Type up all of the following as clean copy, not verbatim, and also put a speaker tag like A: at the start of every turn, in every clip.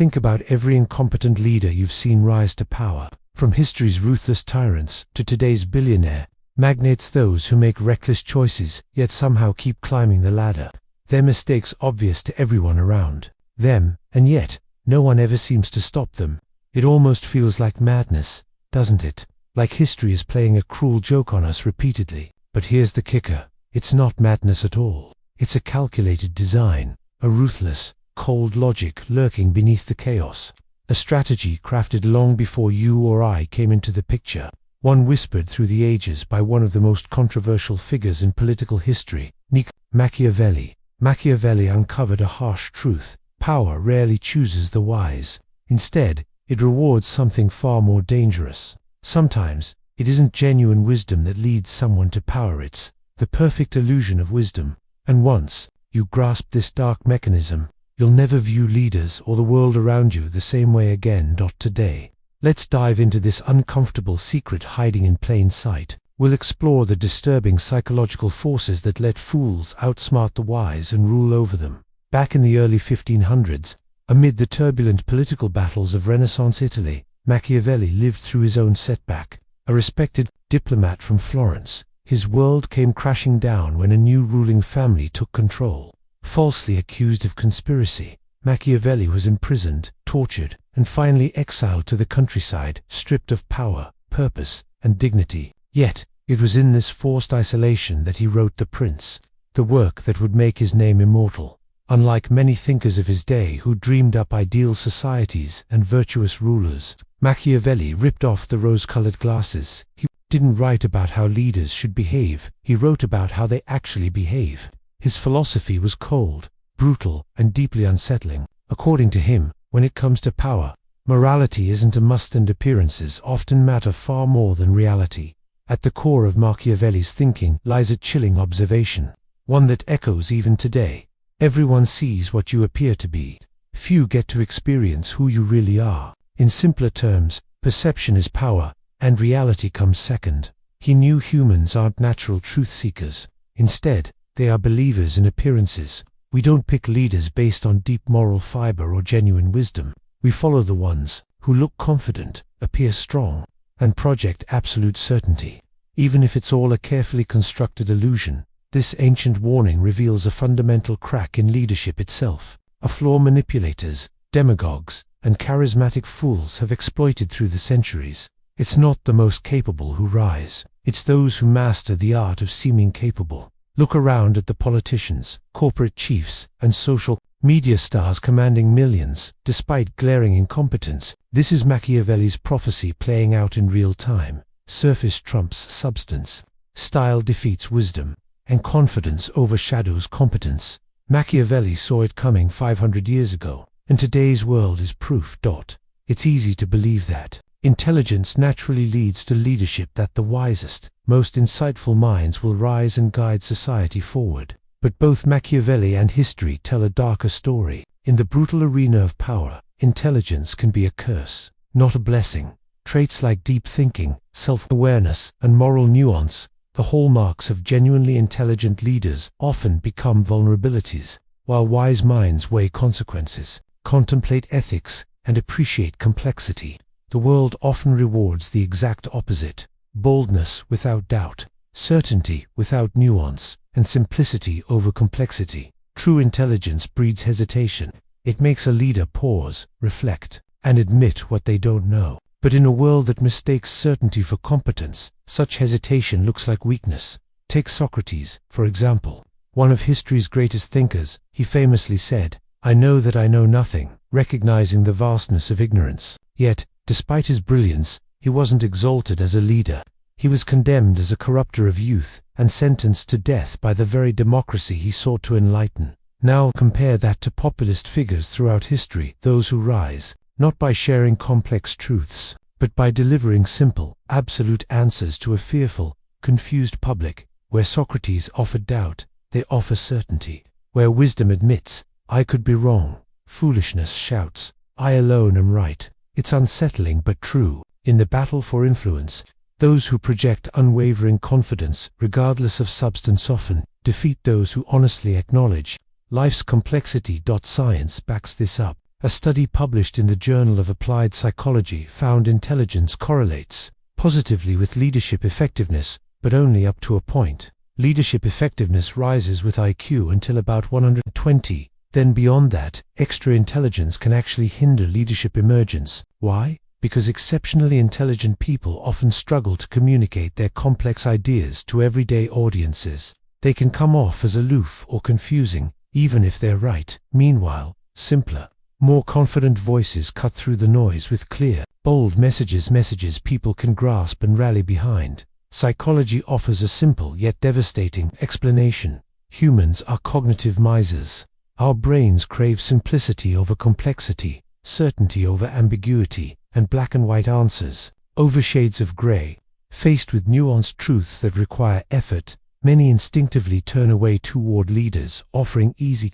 A: Think about every incompetent leader you've seen rise to power, from history's ruthless tyrants to today's billionaire magnates, those who make reckless choices yet somehow keep climbing the ladder. Their mistakes obvious to everyone around them, and yet no one ever seems to stop them. It almost feels like madness, doesn't it? Like history is playing a cruel joke on us repeatedly. But here's the kicker. It's not madness at all. It's a calculated design, a ruthless, cold logic lurking beneath the chaos. A strategy crafted long before you or I came into the picture. One whispered through the ages by one of the most controversial figures in political history, Machiavelli. Machiavelli uncovered a harsh truth. Power rarely chooses the wise. Instead, it rewards something far more dangerous. Sometimes, it isn't genuine wisdom that leads someone to power, it's the perfect illusion of wisdom. And once you grasp this dark mechanism, you'll never view leaders or the world around you the same way again. Today, let's dive into this uncomfortable secret hiding in plain sight. We'll explore the disturbing psychological forces that let fools outsmart the wise and rule over them. Back in the early 1500s, amid the turbulent political battles of Renaissance Italy, Machiavelli lived through his own setback. A respected diplomat from Florence, his world came crashing down when a new ruling family took control. Falsely accused of conspiracy, Machiavelli was imprisoned, tortured, and finally exiled to the countryside, stripped of power, purpose, and dignity. Yet, it was in this forced isolation that he wrote The Prince, the work that would make his name immortal. Unlike many thinkers of his day who dreamed up ideal societies and virtuous rulers, Machiavelli ripped off the rose-colored glasses. He didn't write about how leaders should behave, he wrote about how they actually behave. His philosophy was cold, brutal, and deeply unsettling. According to him, when it comes to power, morality isn't a must, and appearances often matter far more than reality. At the core of Machiavelli's thinking lies a chilling observation, one that echoes even today. Everyone sees what you appear to be. Few get to experience who you really are. In simpler terms, perception is power, and reality comes second. He knew humans aren't natural truth seekers. Instead, they are believers in appearances. We don't pick leaders based on deep moral fiber or genuine wisdom. We follow the ones who look confident, appear strong, and project absolute certainty. Even if it's all a carefully constructed illusion, this ancient warning reveals a fundamental crack in leadership itself, a flaw manipulators, demagogues, and charismatic fools have exploited through the centuries. It's not the most capable who rise, it's those who master the art of seeming capable. Look around at the politicians, corporate chiefs, and social media stars commanding millions, despite glaring incompetence. This is Machiavelli's prophecy playing out in real time. Surface trumps substance, style defeats wisdom, and confidence overshadows competence. Machiavelli saw it coming 500 years ago, and today's world is proof. It's easy to believe that. Intelligence naturally leads to leadership, that the wisest, most insightful minds will rise and guide society forward. But both Machiavelli and history tell a darker story. In the brutal arena of power, intelligence can be a curse, not a blessing. Traits like deep thinking, self-awareness, and moral nuance, the hallmarks of genuinely intelligent leaders, often become vulnerabilities. While wise minds weigh consequences, contemplate ethics, and appreciate complexity, the world often rewards the exact opposite: boldness without doubt, certainty without nuance, and simplicity over complexity. True intelligence breeds hesitation. It makes a leader pause, reflect, and admit what they don't know. But in a world that mistakes certainty for competence, such hesitation looks like weakness. Take Socrates, for example. One of history's greatest thinkers, he famously said, "I know that I know nothing," recognizing the vastness of ignorance. Yet, despite his brilliance, he wasn't exalted as a leader. He was condemned as a corrupter of youth, and sentenced to death by the very democracy he sought to enlighten. Now compare that to populist figures throughout history, those who rise, not by sharing complex truths, but by delivering simple, absolute answers to a fearful, confused public. Where Socrates offered doubt, they offer certainty. Where wisdom admits, "I could be wrong," foolishness shouts, "I alone am right." It's unsettling but true. In the battle for influence, those who project unwavering confidence, regardless of substance, often defeat those who honestly acknowledge life's complexity. Science backs this up. A study published in the Journal of Applied Psychology found intelligence correlates positively with leadership effectiveness, but only up to a point. Leadership effectiveness rises with IQ until about 120. Then beyond that, extra intelligence can actually hinder leadership emergence. Why? Because exceptionally intelligent people often struggle to communicate their complex ideas to everyday audiences. They can come off as aloof or confusing, even if they're right. Meanwhile, simpler, more confident voices cut through the noise with clear, bold messages people can grasp and rally behind. Psychology offers a simple yet devastating explanation. Humans are cognitive misers. Our brains crave simplicity over complexity, certainty over ambiguity, and black and white answers over shades of gray. Faced with nuanced truths that require effort, many instinctively turn away toward leaders offering easy,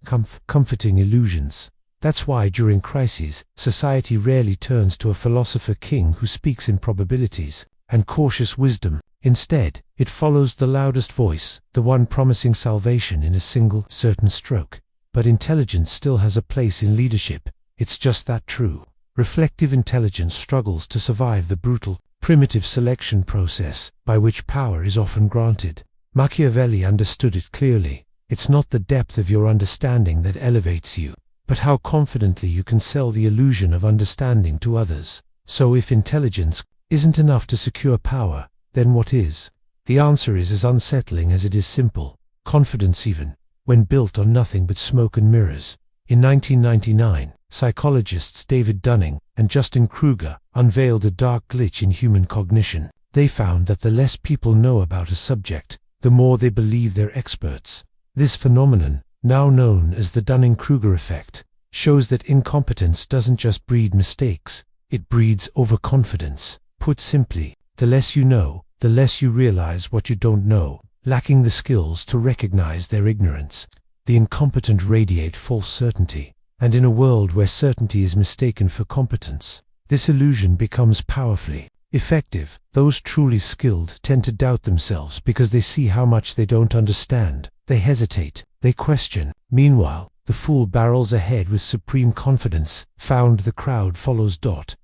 A: comforting illusions. That's why during crises, society rarely turns to a philosopher king who speaks in probabilities and cautious wisdom. Instead, it follows the loudest voice, the one promising salvation in a single, certain stroke. But intelligence still has a place in leadership. It's just that true. Reflective intelligence struggles to survive the brutal, primitive selection process by which power is often granted. Machiavelli understood it clearly. It's not the depth of your understanding that elevates you, but how confidently you can sell the illusion of understanding to others. So if intelligence isn't enough to secure power, then what is? The answer is as unsettling as it is simple. Confidence, even when built on nothing but smoke and mirrors. In 1999, psychologists David Dunning and Justin Kruger unveiled a dark glitch in human cognition. They found that the less people know about a subject, the more they believe they're experts. This phenomenon, now known as the Dunning-Kruger effect, shows that incompetence doesn't just breed mistakes, it breeds overconfidence. Put simply, the less you know, the less you realize what you don't know, lacking the skills to recognize their ignorance. The incompetent radiate false certainty, and in a world where certainty is mistaken for competence, this illusion becomes powerfully effective. Those truly skilled tend to doubt themselves because they see how much they don't understand. They hesitate, they question. Meanwhile, the fool barrels ahead with supreme confidence. Found the crowd follows.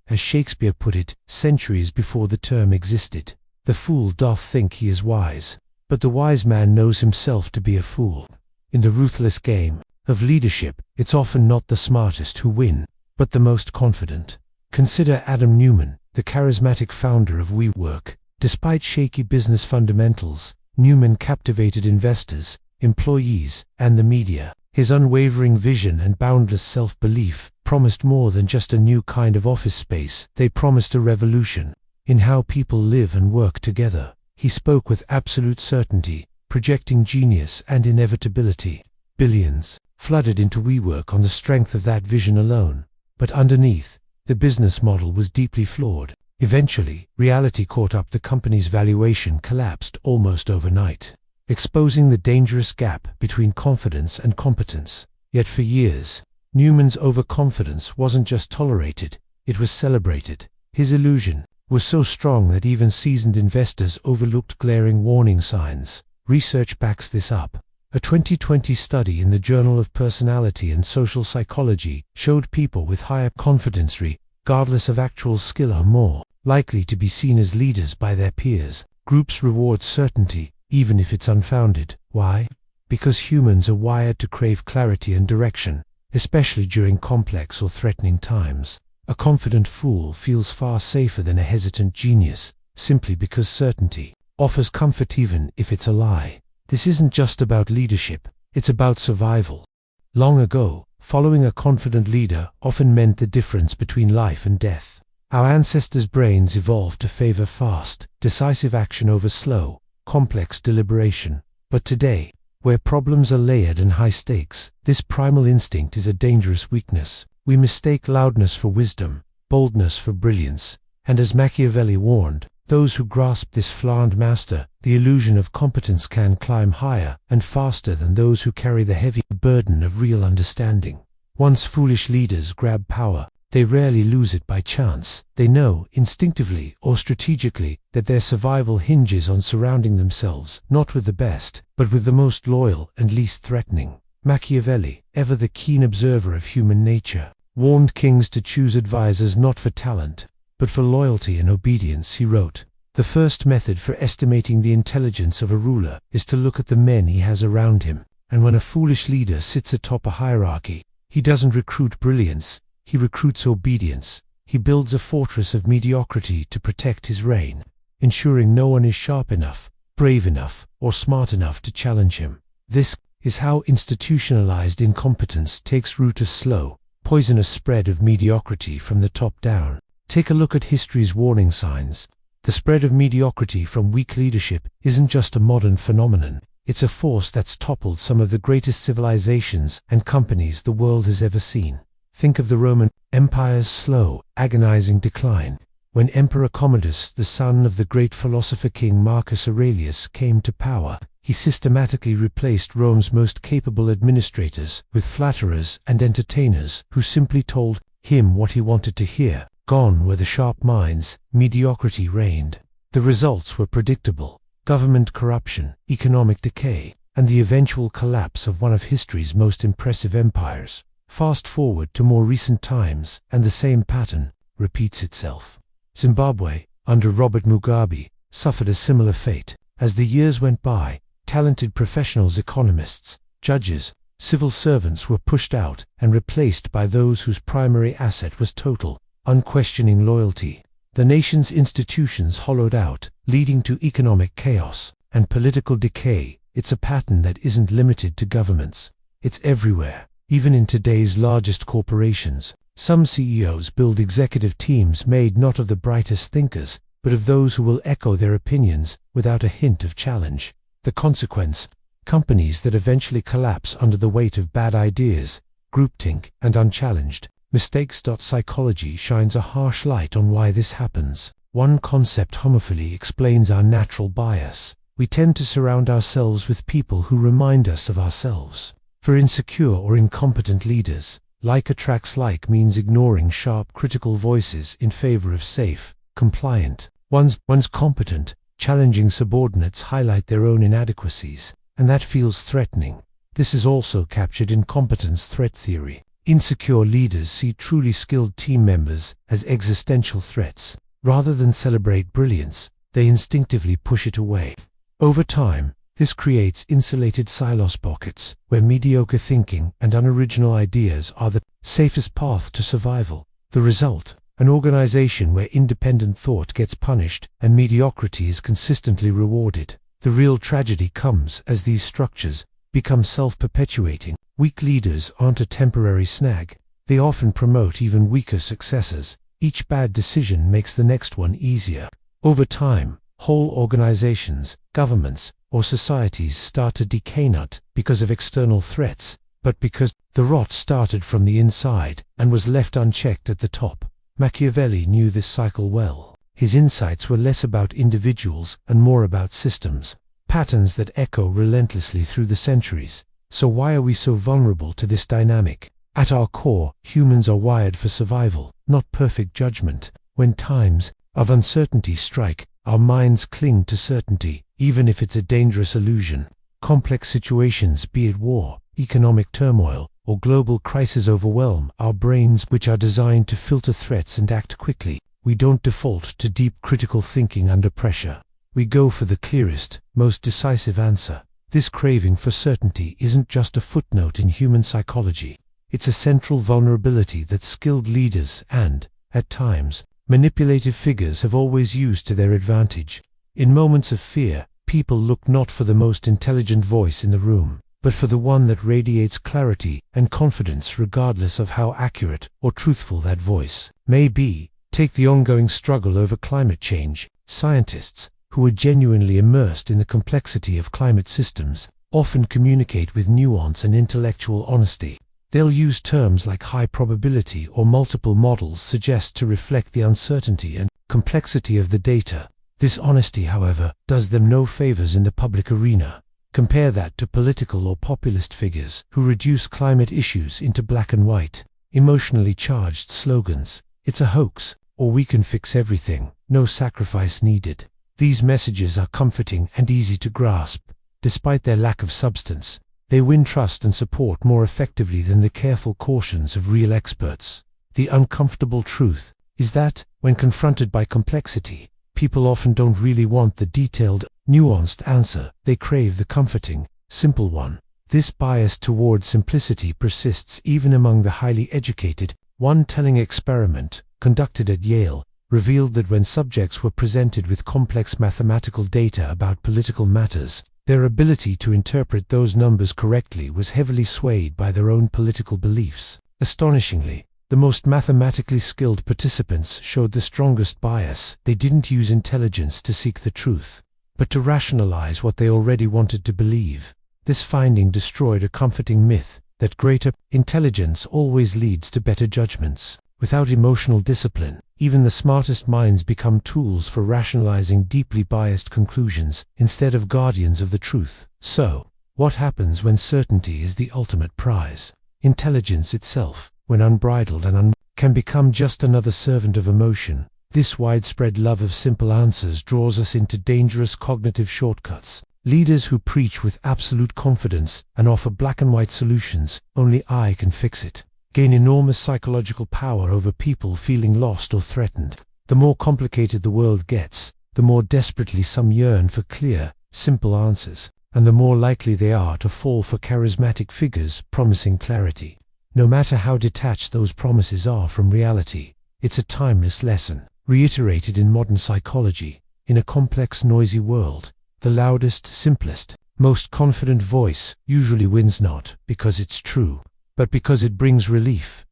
A: As Shakespeare put it, centuries before the term existed. The fool doth think he is wise, but the wise man knows himself to be a fool. In the ruthless game of leadership, it's often not the smartest who win, but the most confident. Consider Adam Newman, the charismatic founder of WeWork. Despite shaky business fundamentals, Newman captivated investors, employees, and the media. His unwavering vision and boundless self-belief promised more than just a new kind of office space. They promised a revolution in how people live and work together. He spoke with absolute certainty, projecting genius and inevitability. Billions flooded into WeWork on the strength of that vision alone. But underneath, the business model was deeply flawed. Eventually, reality caught up. The company's valuation collapsed almost overnight, exposing the dangerous gap between confidence and competence. Yet for years, Newman's overconfidence wasn't just tolerated, it was celebrated. His illusion was so strong that even seasoned investors overlooked glaring warning signs. Research backs this up. A 2020 study in the Journal of Personality and Social Psychology showed people with higher confidence, regardless of actual skill, are more likely to be seen as leaders by their peers. Groups reward certainty, even if it's unfounded. Why? Because humans are wired to crave clarity and direction, especially during complex or threatening times. A confident fool feels far safer than a hesitant genius, simply because certainty offers comfort even if it's a lie. This isn't just about leadership, it's about survival. Long ago, following a confident leader often meant the difference between life and death. Our ancestors' brains evolved to favor fast, decisive action over slow, complex deliberation. But today, where problems are layered and high stakes, this primal instinct is a dangerous weakness. We mistake loudness for wisdom, boldness for brilliance, and as Machiavelli warned, those who grasp this flaunted master, the illusion of competence, can climb higher and faster than those who carry the heavy burden of real understanding. Once foolish leaders grab power, they rarely lose it by chance. They know, instinctively or strategically, that their survival hinges on surrounding themselves, not with the best, but with the most loyal and least threatening. Machiavelli, ever the keen observer of human nature, warned kings to choose advisors not for talent, but for loyalty and obedience. He wrote, "The first method for estimating the intelligence of a ruler is to look at the men he has around him, and when a foolish leader sits atop a hierarchy, he doesn't recruit brilliance, he recruits obedience. He builds a fortress of mediocrity to protect his reign, ensuring no one is sharp enough, brave enough, or smart enough to challenge him. This is how institutionalized incompetence takes root, a slow, poisonous spread of mediocrity from the top down." Take a look at history's warning signs. The spread of mediocrity from weak leadership isn't just a modern phenomenon. It's a force that's toppled some of the greatest civilizations and companies the world has ever seen. Think of the Roman Empire's slow, agonizing decline. When Emperor Commodus, the son of the great philosopher King Marcus Aurelius, came to power, he systematically replaced Rome's most capable administrators with flatterers and entertainers who simply told him what he wanted to hear. Gone were the sharp minds, mediocrity reigned. The results were predictable: government corruption, economic decay, and the eventual collapse of one of history's most impressive empires. Fast forward to more recent times, and the same pattern repeats itself. Zimbabwe, under Robert Mugabe, suffered a similar fate. As the years went by, talented professionals, economists, judges, civil servants were pushed out and replaced by those whose primary asset was total, unquestioning loyalty. The nation's institutions hollowed out, leading to economic chaos and political decay. It's a pattern that isn't limited to governments. It's everywhere, even in today's largest corporations. Some CEOs build executive teams made not of the brightest thinkers, but of those who will echo their opinions without a hint of challenge. The consequence? Companies that eventually collapse under the weight of bad ideas, groupthink, and unchallenged mistakes. Psychology shines a harsh light on why this happens. One concept homophily explains our natural bias. We tend to surround ourselves with people who remind us of ourselves. For insecure or incompetent leaders, like attracts like means ignoring sharp critical voices in favor of safe, compliant ones. Once competent, challenging subordinates highlight their own inadequacies, and that feels threatening. This is also captured in competence threat theory. Insecure leaders see truly skilled team members as existential threats. Rather than celebrate brilliance, they instinctively push it away. Over time, this creates insulated silos pockets, where mediocre thinking and unoriginal ideas are the safest path to survival. The result? An organization where independent thought gets punished and mediocrity is consistently rewarded. The real tragedy comes as these structures become self-perpetuating. Weak leaders aren't a temporary snag. They often promote even weaker successors. Each bad decision makes the next one easier. Over time, whole organizations, governments, or societies start to decay, not because of external threats, but because the rot started from the inside and was left unchecked at the top. Machiavelli knew this cycle well. His insights were less about individuals and more about systems, patterns that echo relentlessly through the centuries. So why are we so vulnerable to this dynamic? At our core, humans are wired for survival, not perfect judgment. When times of uncertainty strike, our minds cling to certainty, even if it's a dangerous illusion. Complex situations, be it war, economic turmoil, or global crisis, overwhelm our brains, which are designed to filter threats and act quickly. We don't default to deep critical thinking under pressure. We go for the clearest, most decisive answer. This craving for certainty isn't just a footnote in human psychology. It's a central vulnerability that skilled leaders and, at times, manipulative figures have always used to their advantage. In moments of fear, people look not for the most intelligent voice in the room, but for the one that radiates clarity and confidence regardless of how accurate or truthful that voice may be. Take the ongoing struggle over climate change. Scientists, who are genuinely immersed in the complexity of climate systems, often communicate with nuance and intellectual honesty. They'll use terms like high probability or multiple models suggest to reflect the uncertainty and complexity of the data. This honesty, however, does them no favors in the public arena. Compare that to political or populist figures who reduce climate issues into black and white, emotionally charged slogans. It's a hoax, or we can fix everything, no sacrifice needed. These messages are comforting and easy to grasp. Despite their lack of substance, They win trust and support more effectively than the careful cautions of real experts. The uncomfortable truth is that, when confronted by complexity, people often don't really want the detailed, nuanced answer. They crave the comforting, simple one. This bias toward simplicity persists even among the highly educated. One telling experiment, conducted at Yale, revealed that when subjects were presented with complex mathematical data about political matters, their ability to interpret those numbers correctly was heavily swayed by their own political beliefs. Astonishingly, the most mathematically skilled participants showed the strongest bias. They didn't use intelligence to seek the truth, but to rationalize what they already wanted to believe. This finding destroyed a comforting myth that greater intelligence always leads to better judgments. Without emotional discipline, even the smartest minds become tools for rationalizing deeply biased conclusions instead of guardians of the truth. So, what happens when certainty is the ultimate prize? Intelligence itself, when unbridled and can become just another servant of emotion. This widespread love of simple answers draws us into dangerous cognitive shortcuts. Leaders who preach with absolute confidence and offer black and white solutions, only I can fix it, gain enormous psychological power over people feeling lost or threatened. The more complicated the world gets, the more desperately some yearn for clear, simple answers, and the more likely they are to fall for charismatic figures promising clarity. No matter how detached those promises are from reality, it's a timeless lesson, reiterated in modern psychology. In a complex, noisy world, the loudest, simplest, most confident voice usually wins, not because it's true, but because it brings relief.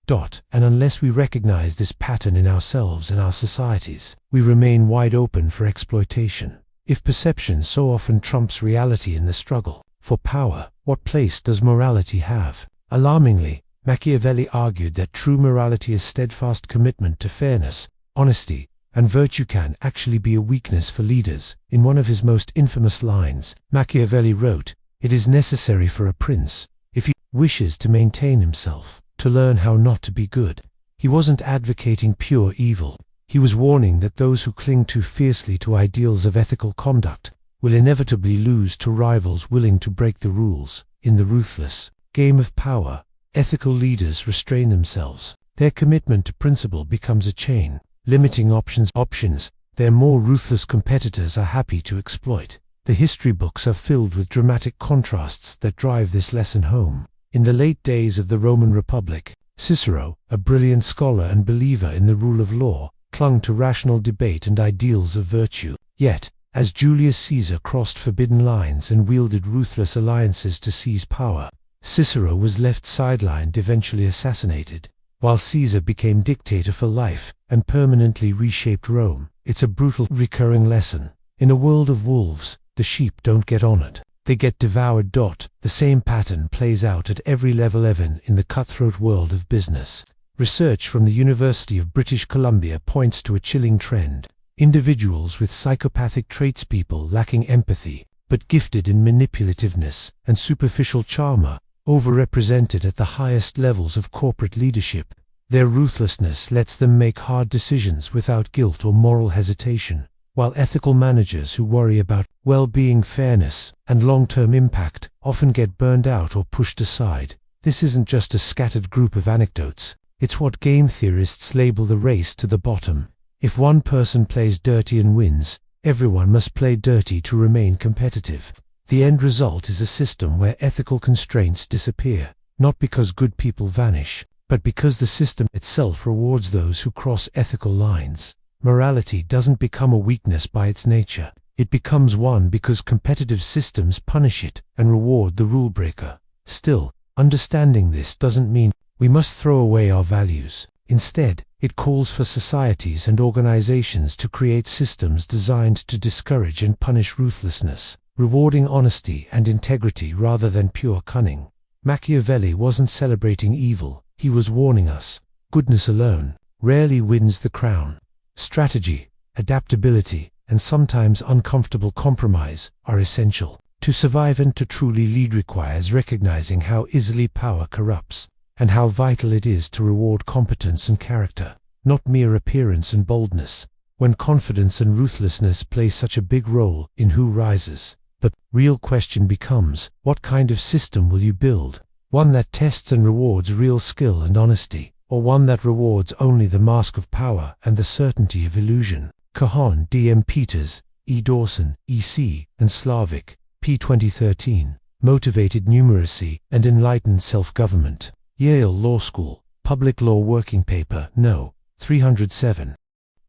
A: And unless we recognize this pattern in ourselves and our societies, we remain wide open for exploitation. If perception so often trumps reality in the struggle for power, what place does morality have? Alarmingly, Machiavelli argued that true morality is steadfast commitment to fairness, honesty, and virtue can actually be a weakness for leaders. In one of his most infamous lines, Machiavelli wrote, "It is necessary for a prince, if he wishes to maintain himself, to learn how not to be good." He wasn't advocating pure evil. He was warning that those who cling too fiercely to ideals of ethical conduct will inevitably lose to rivals willing to break the rules. In the ruthless game of power, ethical leaders restrain themselves. Their commitment to principle becomes a chain, limiting options their more ruthless competitors are happy to exploit. The history books are filled with dramatic contrasts that drive this lesson home. In the late days of the Roman Republic, Cicero, a brilliant scholar and believer in the rule of law, clung to rational debate and ideals of virtue. Yet, as Julius Caesar crossed forbidden lines and wielded ruthless alliances to seize power, Cicero was left sidelined, eventually assassinated. While Caesar became dictator for life and permanently reshaped Rome. It's a brutal, recurring lesson. In a world of wolves, the sheep don't get honored. They get devoured. The same pattern plays out at every level, even in the cutthroat world of business. Research from the University of British Columbia points to a chilling trend. Individuals with psychopathic traits, people lacking empathy, but gifted in manipulativeness and superficial charm, are overrepresented at the highest levels of corporate leadership. Their ruthlessness lets them make hard decisions without guilt or moral hesitation, while ethical managers who worry about well-being, fairness, and long-term impact often get burned out or pushed aside. This isn't just a scattered group of anecdotes. It's what game theorists label the race to the bottom. If one person plays dirty and wins, everyone must play dirty to remain competitive. The end result is a system where ethical constraints disappear, not because good people vanish, but because the system itself rewards those who cross ethical lines. Morality doesn't become a weakness by its nature. It becomes one because competitive systems punish it and reward the rule breaker. Still, understanding this doesn't mean we must throw away our values. Instead, it calls for societies and organizations to create systems designed to discourage and punish ruthlessness, rewarding honesty and integrity rather than pure cunning. Machiavelli wasn't celebrating evil. He was warning us. Goodness alone rarely wins the crown. Strategy, adaptability, and sometimes uncomfortable compromise are essential. To survive and to truly lead requires recognizing how easily power corrupts, and how vital it is to reward competence and character, not mere appearance and boldness. When confidence and ruthlessness play such a big role in who rises, The real question becomes, what kind of system will you build? One that tests and rewards real skill and honesty, or one that rewards only the mask of power and the certainty of illusion? Cahan, D. M. Peters, E. Dawson, E.C., and Slavic, p. 2013. Motivated Numeracy and Enlightened Self-Government. Yale Law School, Public Law Working Paper, No. 307.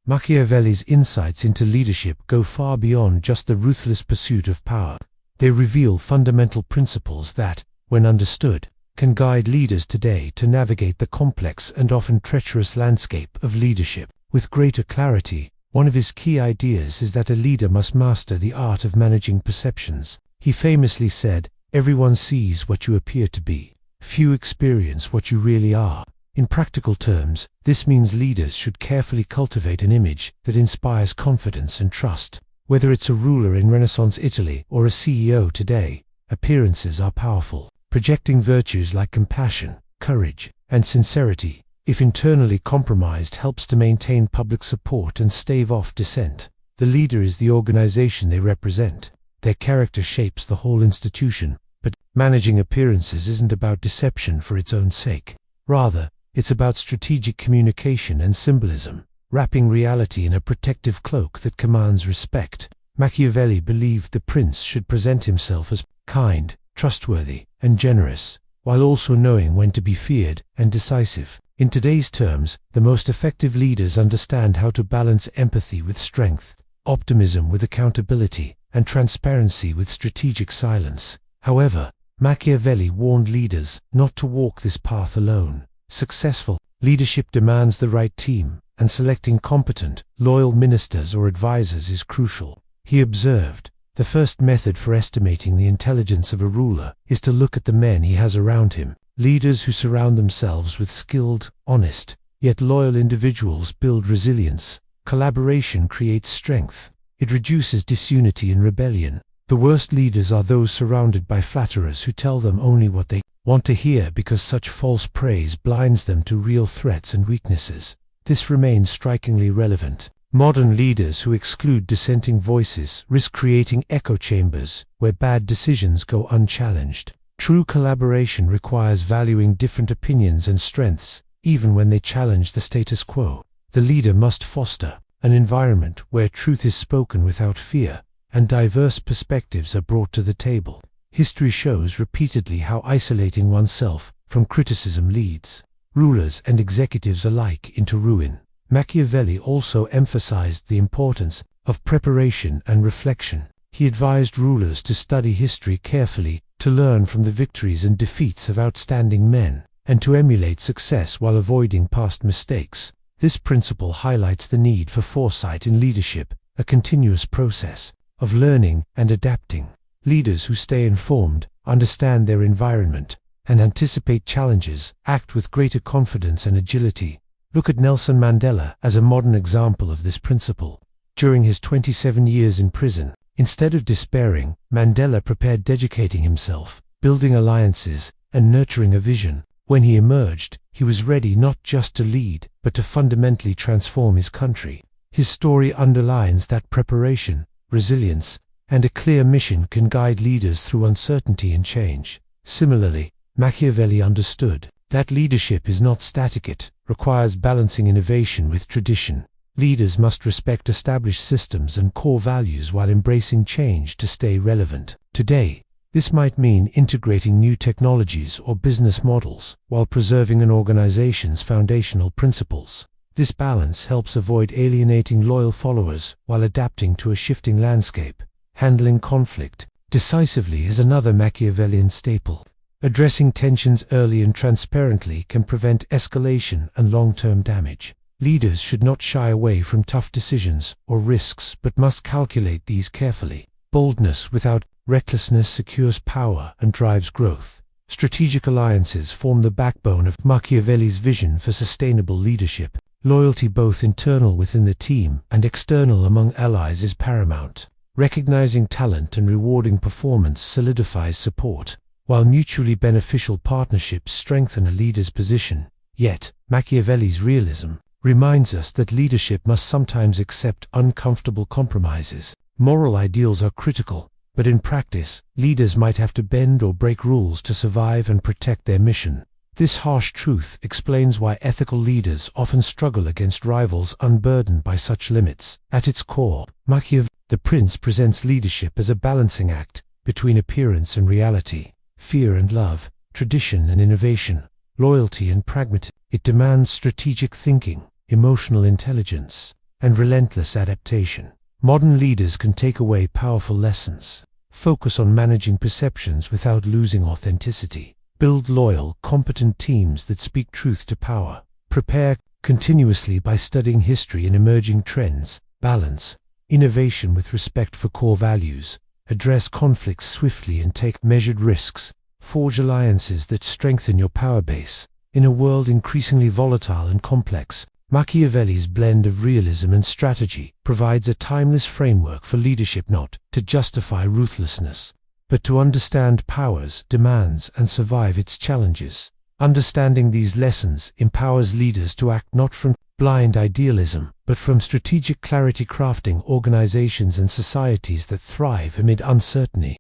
A: Machiavelli's insights into leadership go far beyond just the ruthless pursuit of power. They reveal fundamental principles that, when understood, can guide leaders today to navigate the complex and often treacherous landscape of leadership. With greater clarity, one of his key ideas is that a leader must master the art of managing perceptions. He famously said, "Everyone sees what you appear to be. Few experience what you really are." In practical terms, this means leaders should carefully cultivate an image that inspires confidence and trust. Whether it's a ruler in Renaissance Italy or a CEO today, appearances are powerful, projecting virtues like compassion, courage, and sincerity, if internally compromised, helps to maintain public support and stave off dissent. The leader is the organization they represent. Their character shapes the whole institution, but managing appearances isn't about deception for its own sake. Rather, it's about strategic communication and symbolism, wrapping reality in a protective cloak that commands respect. Machiavelli believed the prince should present himself as kind, trustworthy, and generous, while also knowing when to be feared and decisive. In today's terms, the most effective leaders understand how to balance empathy with strength, optimism with accountability, and transparency with strategic silence. However, Machiavelli warned leaders not to walk this path alone. Successful leadership demands the right team, and selecting competent, loyal ministers or advisors is crucial. He observed, "The first method for estimating the intelligence of a ruler is to look at the men he has around him. Leaders who surround themselves with skilled, honest, yet loyal individuals build resilience. Collaboration creates strength. It reduces disunity and rebellion. The worst leaders are those surrounded by flatterers who tell them only what they want to hear because such false praise blinds them to real threats and weaknesses." This remains strikingly relevant. Modern leaders who exclude dissenting voices risk creating echo chambers where bad decisions go unchallenged. True collaboration requires valuing different opinions and strengths, even when they challenge the status quo. The leader must foster an environment where truth is spoken without fear, and diverse perspectives are brought to the table. History shows repeatedly how isolating oneself from criticism leads rulers and executives alike into ruin. Machiavelli also emphasized the importance of preparation and reflection. He advised rulers to study history carefully, to learn from the victories and defeats of outstanding men, and to emulate success while avoiding past mistakes. This principle highlights the need for foresight in leadership, a continuous process of learning and adapting. Leaders who stay informed, understand their environment, and anticipate challenges act with greater confidence and agility. Look at Nelson Mandela as a modern example of this principle. During his 27 years in prison, instead of despairing, Mandela prepared, dedicating himself, building alliances, and nurturing a vision. When he emerged, he was ready not just to lead, but to fundamentally transform his country. His story underlines that preparation, resilience, and a clear mission can guide leaders through uncertainty and change. Similarly, Machiavelli understood that leadership is not static. It requires balancing innovation with tradition. Leaders must respect established systems and core values while embracing change to stay relevant. Today, this might mean integrating new technologies or business models while preserving an organization's foundational principles. This balance helps avoid alienating loyal followers while adapting to a shifting landscape. Handling conflict decisively is another Machiavellian staple. Addressing tensions early and transparently can prevent escalation and long-term damage. Leaders should not shy away from tough decisions or risks, but must calculate these carefully. Boldness without recklessness secures power and drives growth. Strategic alliances form the backbone of Machiavelli's vision for sustainable leadership. Loyalty, both internal within the team and external among allies, is paramount. Recognizing talent and rewarding performance solidifies support, while mutually beneficial partnerships strengthen a leader's position. Yet, Machiavelli's realism reminds us that leadership must sometimes accept uncomfortable compromises. Moral ideals are critical, but in practice, leaders might have to bend or break rules to survive and protect their mission. This harsh truth explains why ethical leaders often struggle against rivals unburdened by such limits. At its core, Machiavelli, the prince, presents leadership as a balancing act between appearance and reality, fear and love, tradition and innovation, loyalty and pragmatism. It demands strategic thinking, emotional intelligence, and relentless adaptation. Modern leaders can take away powerful lessons, focus on managing perceptions without losing authenticity, build loyal, competent teams that speak truth to power, prepare continuously by studying history and emerging trends, balance innovation with respect for core values, address conflicts swiftly and take measured risks, forge alliances that strengthen your power base. In a world increasingly volatile and complex, Machiavelli's blend of realism and strategy provides a timeless framework for leadership, not to justify ruthlessness, but to understand power's demands and survive its challenges. Understanding these lessons empowers leaders to act not from blind idealism, but from strategic clarity, crafting organizations and societies that thrive amid uncertainty.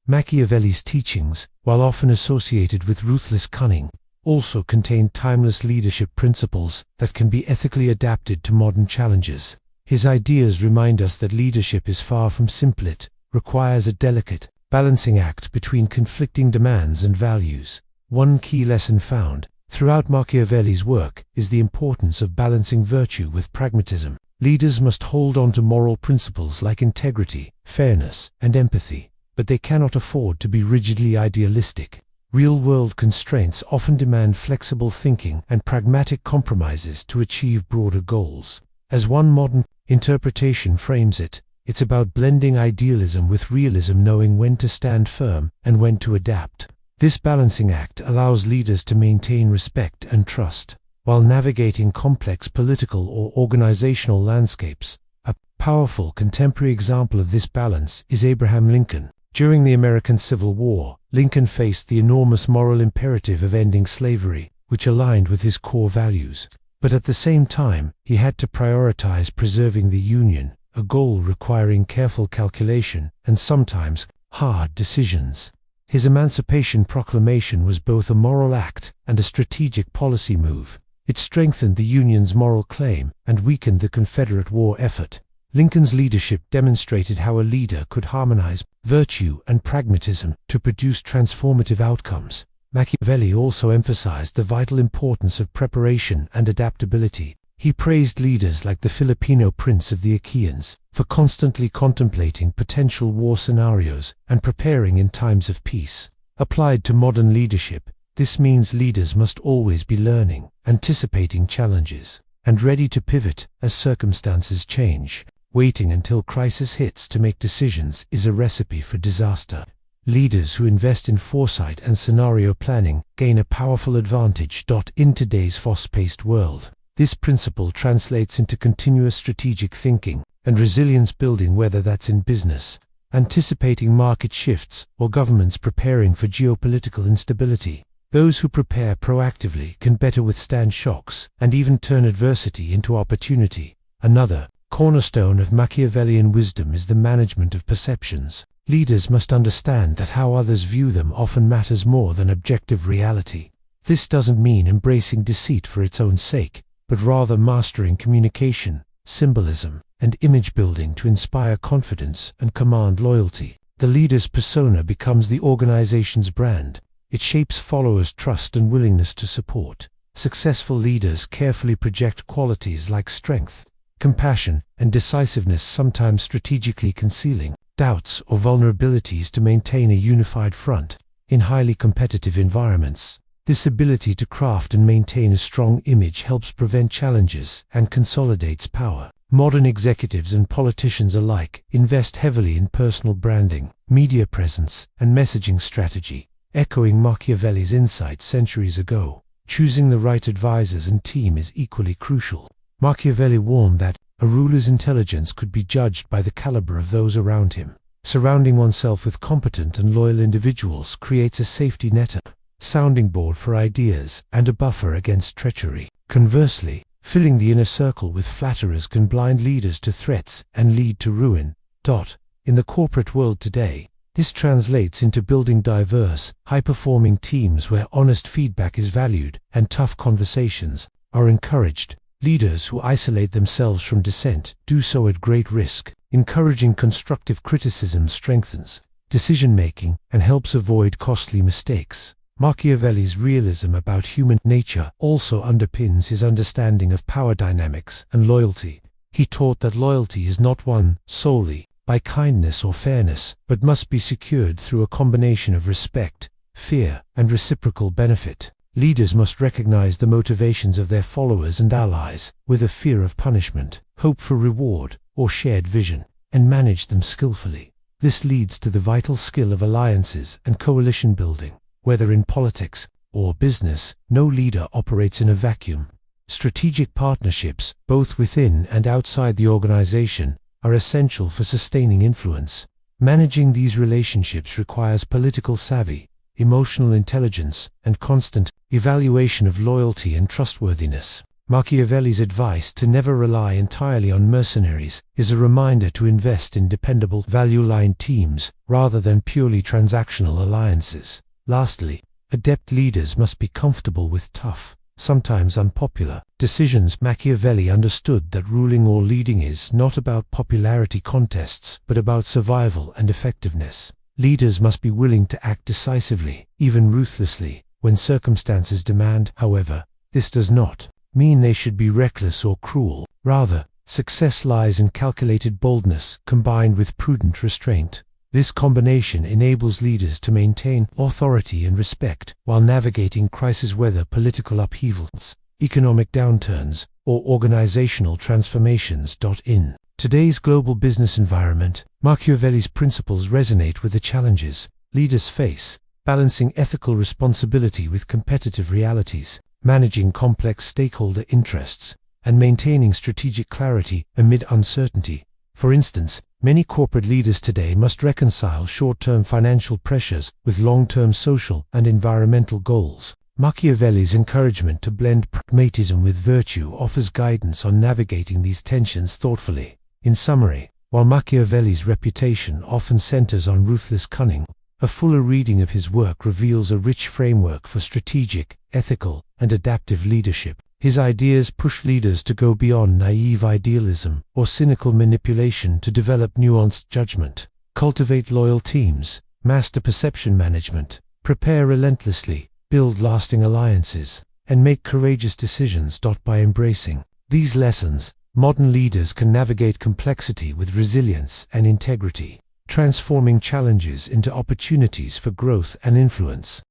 A: Machiavelli's teachings, while often associated with ruthless cunning, also contain timeless leadership principles that can be ethically adapted to modern challenges. His ideas remind us that leadership is far from simple. It requires a delicate, balancing act between conflicting demands and values. One key lesson found throughout Machiavelli's work is the importance of balancing virtue with pragmatism. Leaders must hold on to moral principles like integrity, fairness, and empathy, but they cannot afford to be rigidly idealistic. Real-world constraints often demand flexible thinking and pragmatic compromises to achieve broader goals. As one modern interpretation frames it, it's about blending idealism with realism, knowing when to stand firm and when to adapt. This balancing act allows leaders to maintain respect and trust, while navigating complex political or organizational landscapes. A powerful contemporary example of this balance is Abraham Lincoln. During the American Civil War, Lincoln faced the enormous moral imperative of ending slavery, which aligned with his core values. But at the same time, he had to prioritize preserving the Union, a goal requiring careful calculation and sometimes hard decisions. His Emancipation Proclamation was both a moral act and a strategic policy move. It strengthened the Union's moral claim and weakened the Confederate war effort. Lincoln's leadership demonstrated how a leader could harmonize virtue and pragmatism to produce transformative outcomes. Machiavelli also emphasized the vital importance of preparation and adaptability. He praised leaders like the Filipino prince of the Achaeans for constantly contemplating potential war scenarios and preparing in times of peace. Applied to modern leadership, this means leaders must always be learning, anticipating challenges, and ready to pivot as circumstances change. Waiting until crisis hits to make decisions is a recipe for disaster. Leaders who invest in foresight and scenario planning gain a powerful advantage. In today's fast-paced world, this principle translates into continuous strategic thinking and resilience building, whether that's in business, anticipating market shifts, or governments preparing for geopolitical instability. Those who prepare proactively can better withstand shocks and even turn adversity into opportunity. Another cornerstone of Machiavellian wisdom is the management of perceptions. Leaders must understand that how others view them often matters more than objective reality. This doesn't mean embracing deceit for its own sake, but rather mastering communication, symbolism, and image building to inspire confidence and command loyalty. The leader's persona becomes the organization's brand. It shapes followers' trust and willingness to support. Successful leaders carefully project qualities like strength, compassion, and decisiveness, sometimes strategically concealing doubts or vulnerabilities to maintain a unified front. In highly competitive environments, this ability to craft and maintain a strong image helps prevent challenges and consolidates power. Modern executives and politicians alike invest heavily in personal branding, media presence, and messaging strategy, echoing Machiavelli's insights centuries ago. Choosing the right advisors and team is equally crucial. Machiavelli warned that a ruler's intelligence could be judged by the caliber of those around him. Surrounding oneself with competent and loyal individuals creates a safety net, a sounding board for ideas, and a buffer against treachery. Conversely, filling the inner circle with flatterers can blind leaders to threats and lead to ruin. In the corporate world today, this translates into building diverse, high-performing teams where honest feedback is valued and tough conversations are encouraged. Leaders who isolate themselves from dissent do so at great risk. Encouraging constructive criticism strengthens decision-making and helps avoid costly mistakes. Machiavelli's realism about human nature also underpins his understanding of power dynamics and loyalty. He taught that loyalty is not won solely by kindness or fairness, but must be secured through a combination of respect, fear, and reciprocal benefit. Leaders must recognize the motivations of their followers and allies, with a fear of punishment, hope for reward, or shared vision, and manage them skillfully. This leads to the vital skill of alliances and coalition building. Whether in politics or business, no leader operates in a vacuum. Strategic partnerships, both within and outside the organization, are essential for sustaining influence. Managing these relationships requires political savvy, emotional intelligence, and constant evaluation of loyalty and trustworthiness. Machiavelli's advice to never rely entirely on mercenaries is a reminder to invest in dependable, value-aligned teams rather than purely transactional alliances. Lastly, adept leaders must be comfortable with tough, sometimes unpopular, decisions. Machiavelli understood that ruling or leading is not about popularity contests, but about survival and effectiveness. Leaders must be willing to act decisively, even ruthlessly, when circumstances demand. However, this does not mean they should be reckless or cruel. Rather, success lies in calculated boldness combined with prudent restraint. This combination enables leaders to maintain authority and respect while navigating crises, whether political upheavals, economic downturns, or organizational transformations. In today's global business environment, Machiavelli's principles resonate with the challenges leaders face, balancing ethical responsibility with competitive realities, managing complex stakeholder interests, and maintaining strategic clarity amid uncertainty. For instance, many corporate leaders today must reconcile short-term financial pressures with long-term social and environmental goals. Machiavelli's encouragement to blend pragmatism with virtue offers guidance on navigating these tensions thoughtfully. In summary, while Machiavelli's reputation often centers on ruthless cunning, a fuller reading of his work reveals a rich framework for strategic, ethical, and adaptive leadership. His ideas push leaders to go beyond naive idealism or cynical manipulation to develop nuanced judgment, cultivate loyal teams, master perception management, prepare relentlessly, build lasting alliances, and make courageous decisions. By embracing these lessons, modern leaders can navigate complexity with resilience and integrity, transforming challenges into opportunities for growth and influence.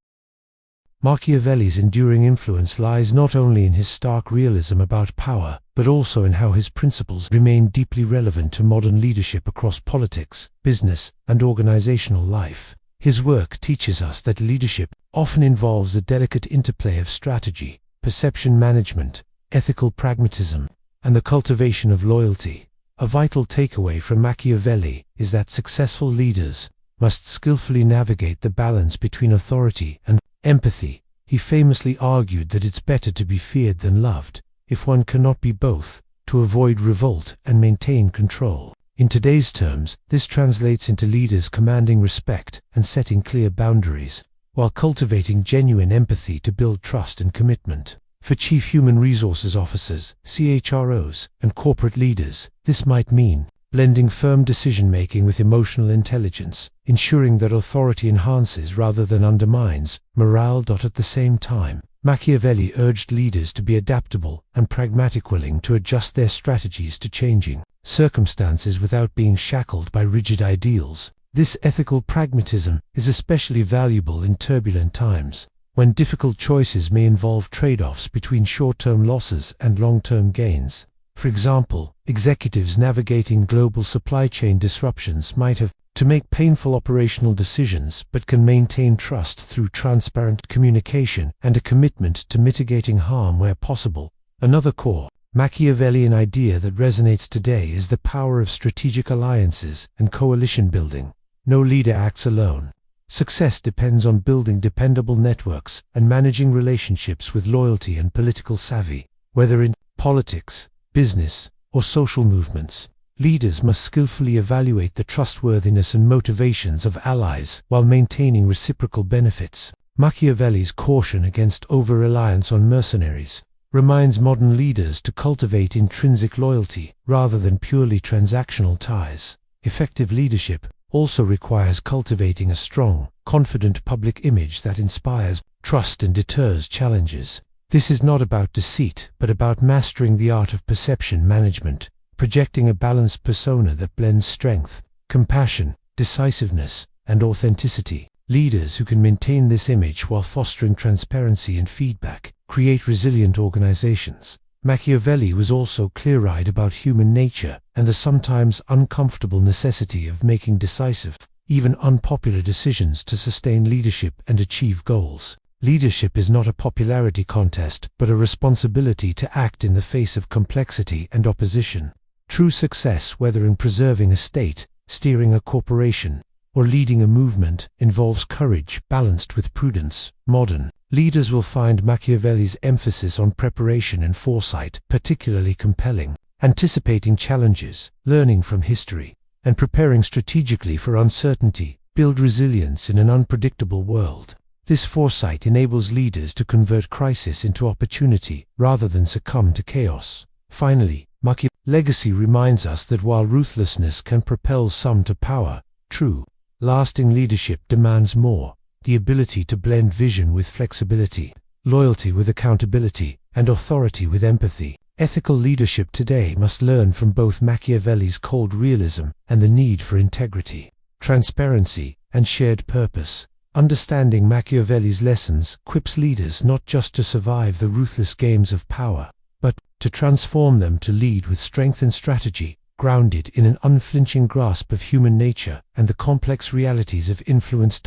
A: Machiavelli's enduring influence lies not only in his stark realism about power, but also in how his principles remain deeply relevant to modern leadership across politics, business, and organizational life. His work teaches us that leadership often involves a delicate interplay of strategy, perception management, ethical pragmatism, and the cultivation of loyalty. A vital takeaway from Machiavelli is that successful leaders must skillfully navigate the balance between authority and empathy. He famously argued that it's better to be feared than loved, if one cannot be both, to avoid revolt and maintain control. In today's terms, this translates into leaders commanding respect and setting clear boundaries, while cultivating genuine empathy to build trust and commitment. For Chief Human Resources Officers, CHROs, and corporate leaders, this might mean blending firm decision-making with emotional intelligence, ensuring that authority enhances rather than undermines morale. At the same time, Machiavelli urged leaders to be adaptable and pragmatic, willing to adjust their strategies to changing circumstances without being shackled by rigid ideals. This ethical pragmatism is especially valuable in turbulent times, when difficult choices may involve trade-offs between short-term losses and long-term gains. For example, executives navigating global supply chain disruptions might have to make painful operational decisions, but can maintain trust through transparent communication and a commitment to mitigating harm where possible. Another core Machiavellian idea that resonates today is the power of strategic alliances and coalition building. No leader acts alone. Success depends on building dependable networks and managing relationships with loyalty and political savvy. Whether in politics, business, or social movements, Leaders must skillfully evaluate the trustworthiness and motivations of allies while maintaining reciprocal benefits. Machiavelli's caution against over-reliance on mercenaries reminds modern leaders to cultivate intrinsic loyalty rather than purely transactional ties. Effective leadership also requires cultivating a strong, confident public image that inspires trust and deters challenges. This is not about deceit, but about mastering the art of perception management, projecting a balanced persona that blends strength, compassion, decisiveness, and authenticity. Leaders who can maintain this image while fostering transparency and feedback create resilient organizations. Machiavelli was also clear-eyed about human nature and the sometimes uncomfortable necessity of making decisive, even unpopular decisions to sustain leadership and achieve goals. Leadership is not a popularity contest, but a responsibility to act in the face of complexity and opposition. True success, whether in preserving a state, steering a corporation, or leading a movement, involves courage balanced with prudence. Modern leaders will find Machiavelli's emphasis on preparation and foresight particularly compelling. Anticipating challenges, learning from history, and preparing strategically for uncertainty build resilience in an unpredictable world. This foresight enables leaders to convert crisis into opportunity rather than succumb to chaos. Finally, Machiavelli's legacy reminds us that while ruthlessness can propel some to power, true, lasting leadership demands more: the ability to blend vision with flexibility, loyalty with accountability, and authority with empathy. Ethical leadership today must learn from both Machiavelli's cold realism and the need for integrity, transparency, and shared purpose. Understanding Machiavelli's lessons equips leaders not just to survive the ruthless games of power, but to transform them to lead with strength and strategy, grounded in an unflinching grasp of human nature and the complex realities of influence.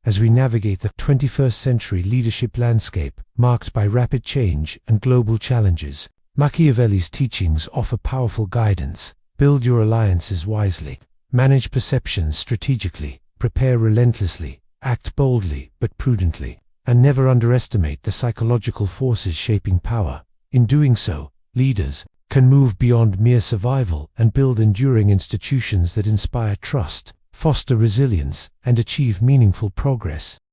A: As we navigate the 21st century leadership landscape, marked by rapid change and global challenges, Machiavelli's teachings offer powerful guidance. Build your alliances wisely, manage perceptions strategically, prepare relentlessly, act boldly but prudently, and never underestimate the psychological forces shaping power. In doing so, leaders can move beyond mere survival and build enduring institutions that inspire trust, foster resilience, and achieve meaningful progress.